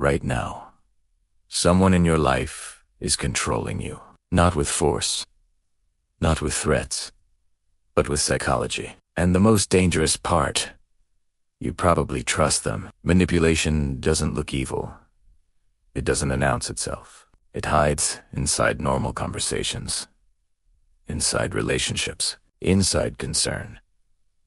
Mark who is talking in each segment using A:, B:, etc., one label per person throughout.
A: right now. Someone in your life is controlling you, not with force, not with threats, but with psychology. And the most dangerous part, you probably trust them. Manipulation doesn't look evil. It doesn't announce itself. It hides inside normal conversations, inside relationships, inside concern,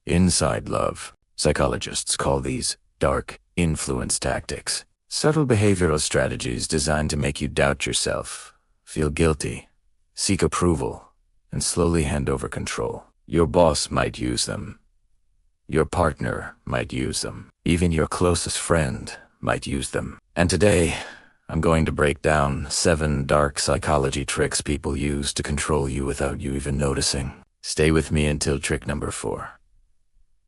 A: inside love. Psychologists call these dark influence tactics. Subtle behavioral strategies designed to make you doubt yourself, feel guilty, seek approval, and slowly hand over control. Your boss might use them. Your partner might use them. Even your closest friend might use them. And today, I'm going to break down 7 dark psychology tricks people use to control you without you even noticing. Stay with me until trick number 4.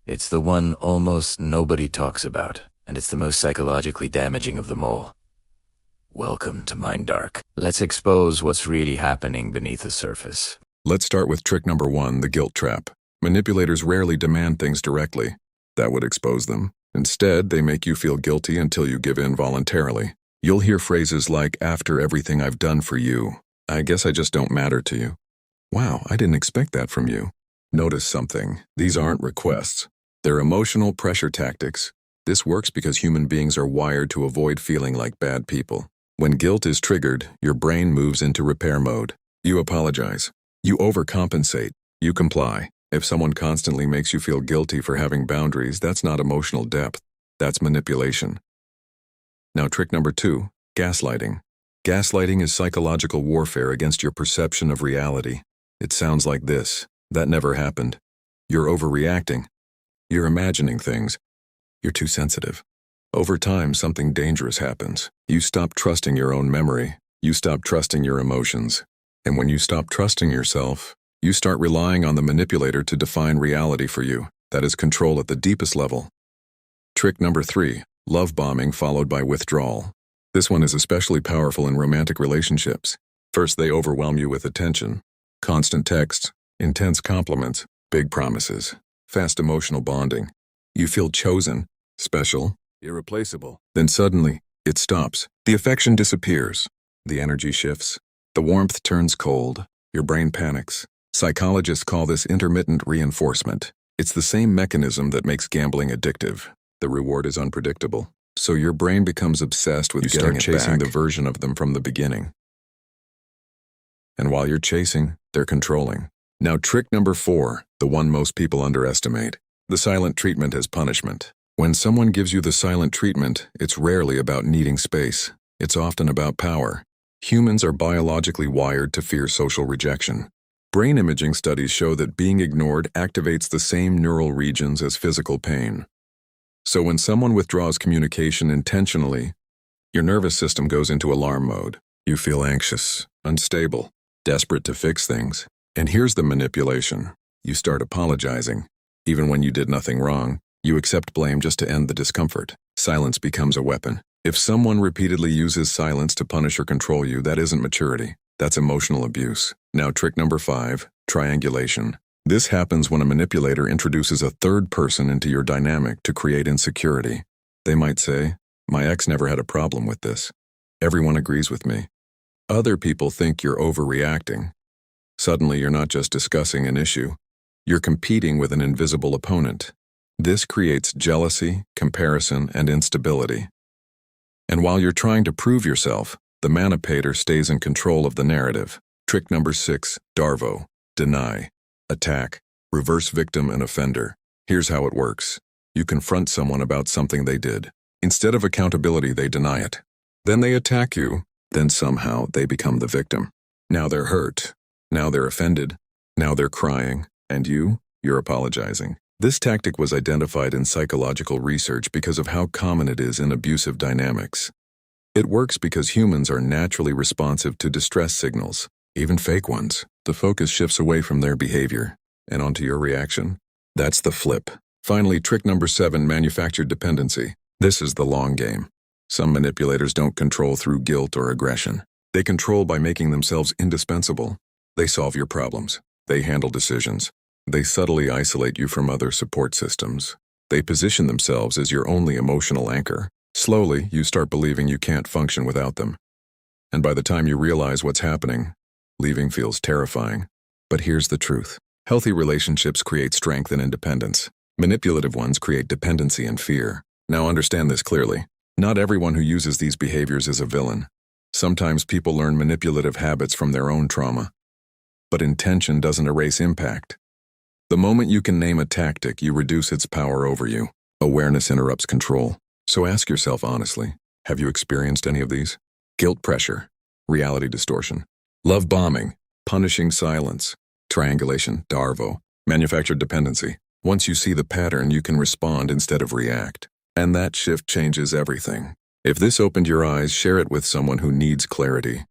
A: It's the one almost nobody talks about, and it's the most psychologically damaging of them all. Welcome to Mind Dark. Let's expose what's really happening beneath the surface.
B: Let's start with trick number 1, the guilt trap. Manipulators rarely demand things directly. That would expose them. Instead, they make you feel guilty until you give in voluntarily. You'll hear phrases like, "After everything I've done for you, I guess I just don't matter to you." Wow, I didn't expect that from you. Notice something. These aren't requests. They're emotional pressure tactics. This works because human beings are wired to avoid feeling like bad people. When guilt is triggered, your brain moves into repair mode. You apologize. You overcompensate. You comply. If someone constantly makes you feel guilty for having boundaries, that's not emotional depth. That's manipulation. Now, trick number 2, gaslighting. Gaslighting is psychological warfare against your perception of reality. It sounds like this: "That never happened. You're overreacting. You're imagining things. You're too sensitive." Over time, something dangerous happens. You stop trusting your own memory. You stop trusting your emotions. And when you stop trusting yourself, you start relying on the manipulator to define reality for you. That is control at the deepest level. Trick number 3, love bombing followed by withdrawal. This one is especially powerful in romantic relationships. First, they overwhelm you with attention. Constant texts, intense compliments, big promises, fast emotional bonding. You feel chosen, special, irreplaceable. Then suddenly, it stops. The affection disappears. The energy shifts. The warmth turns cold. Your brain panics. Psychologists call this intermittent reinforcement. It's the same mechanism that makes gambling addictive. The reward is unpredictable. So your brain becomes obsessed with getting it back. You start chasing the version of them from the beginning. And while you're chasing, they're controlling. Now, trick number 4, the one most people underestimate. The silent treatment as punishment. When someone gives you the silent treatment, it's rarely about needing space. It's often about power. Humans are biologically wired to fear social rejection. Brain imaging studies show that being ignored activates the same neural regions as physical pain. So when someone withdraws communication intentionally, your nervous system goes into alarm mode. You feel anxious, unstable, desperate to fix things. And here's the manipulation. You start apologizing. Even when you did nothing wrong, you accept blame just to end the discomfort. Silence becomes a weapon. If someone repeatedly uses silence to punish or control you, that isn't maturity. That's emotional abuse. Now, trick number 5, triangulation. This happens when a manipulator introduces a third person into your dynamic to create insecurity. They might say, "My ex never had a problem with this. Everyone agrees with me." Other people think you're overreacting. Suddenly, you're not just discussing an issue. You're competing with an invisible opponent. This creates jealousy, comparison, and instability. And while you're trying to prove yourself, the manipulator stays in control of the narrative. Trick number 6, DARVO. Deny, attack, reverse victim and offender. Here's how it works. You confront someone about something they did. Instead of accountability, they deny it. Then they attack you. Then somehow they become the victim. Now they're hurt. Now they're offended. Now they're crying. And you're apologizing. This tactic was identified in psychological research because of how common it is in abusive dynamics. It works because humans are naturally responsive to distress signals, even fake ones. The focus shifts away from their behavior and onto your reaction. That's the flip. Finally, trick number 7, manufactured dependency. This is the long game. Some manipulators don't control through guilt or aggression. They control by making themselves indispensable. They solve your problems. They handle decisions. They subtly isolate you from other support systems. They position themselves as your only emotional anchor. Slowly, you start believing you can't function without them. And by the time you realize what's happening, leaving feels terrifying. But here's the truth. Healthy relationships create strength and independence. Manipulative ones create dependency and fear. Now understand this clearly. Not everyone who uses these behaviors is a villain. Sometimes people learn manipulative habits from their own trauma. But intention doesn't erase impact. The moment you can name a tactic, you reduce its power over you. Awareness interrupts control. So ask yourself honestly, have you experienced any of these? Guilt pressure, reality distortion, love bombing, punishing silence, triangulation, DARVO, manufactured dependency. Once you see the pattern, you can respond instead of react. And that shift changes everything. If this opened your eyes, share it with someone who needs clarity.